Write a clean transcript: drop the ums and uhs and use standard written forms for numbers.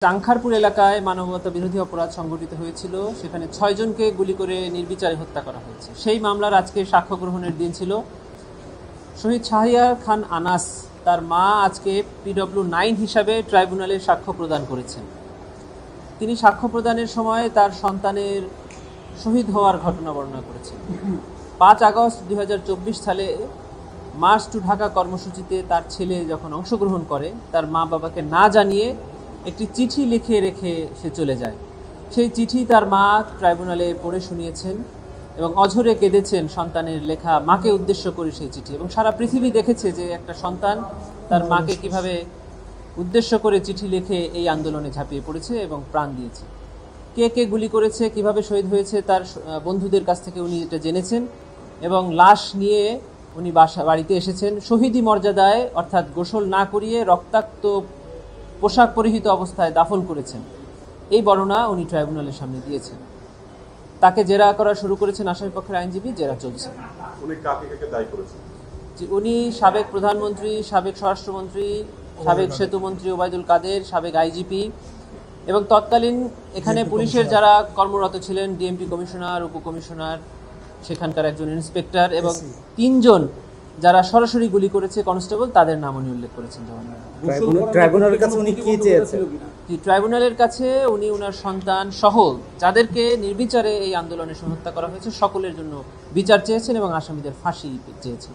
চাংখারপুর এলাকায় মানবতা বিরোধী অপরাধ সংঘটিত হয়েছিল। সেখানে 6 জনকে গুলি করে নির্বিচারে হত্যা করা হয়েছে। সেই মামলার আজকে সাক্ষ্য গ্রহণের দিন ছিল। শহীদ শাহরিয়ার খান আনাস তার মা আজকে PW9 হিসাবে ট্রাইব্যুনালে সাক্ষ্য প্রদান করেছেন। তিনি সাক্ষ্য প্রদানের সময় তার সন্তানের শহীদ হওয়ার ঘটনা বর্ণনা করেছেন। 5 আগস্ট 2024 সালে মার্চ টু ঢাকা কর্মসূচিতে তার ছেলে যখন অংশগ্রহণ করে, তার মা বাবাকে না জানিয়ে একটি চিঠি লিখে রেখে সে চলে যায়। সেই চিঠি তার মা ট্রাইব্যুনালে পড়ে শুনিয়েছেন এবং অঝরে কেঁদেছেন সন্তানের লেখা মাকে উদ্দেশ্য করে সেই চিঠি। এবং সারা পৃথিবী দেখেছে যে একটা সন্তান তার মাকে কিভাবে উদ্দেশ্য করে চিঠি লিখে এই আন্দোলনে ঝাঁপিয়ে পড়েছে এবং প্রাণ দিয়েছে। কে কে গুলি করেছে, কিভাবে শহীদ হয়েছে, তার বন্ধুদের কাছ থেকে উনি এটা জেনেছেন এবং লাশ নিয়ে উনি বাড়িতে এসেছেন। শহীদি মর্যাদায়, অর্থাৎ গোসল না করিয়ে রক্তাক্ত পোশাক পরিহিত অবস্থায় দাফন করেছেন, এই বর্ণনা উনি ট্রাইব্যুনালের সামনে দিয়েছেন। তাকে জেরা করা শুরু করেছেন আসামি পক্ষের আইনজীবী, জেরা চলছে। উনি সাবেক প্রধানমন্ত্রী, সাবেক স্বরাষ্ট্রমন্ত্রী, সাবেক সেতুমন্ত্রী ওবায়দুল কাদের, সাবেক আইজিপি এবং তৎকালীন এখানে পুলিশের যারা কর্মরত ছিলেন, ডিএমপি কমিশনার, উপকমিশনার, সেখানকার একজন ইন্সপেক্টর এবং 3 জন যারা সরাসরি গুলি করেছে কনস্টেবল, তাদের নাম উনি উল্লেখ করেছেন। ট্রাইব্যুনালের কাছে উনি কি চেয়েছেন? ট্রাইব্যুনালের কাছে উনি ওনার সন্তান সহ যাদেরকে নির্বিচারে এই আন্দোলনে হত্যা করা হয়েছে সকলের জন্য বিচার চেয়েছেন এবং আসামিদের ফাঁসি চেয়েছেন।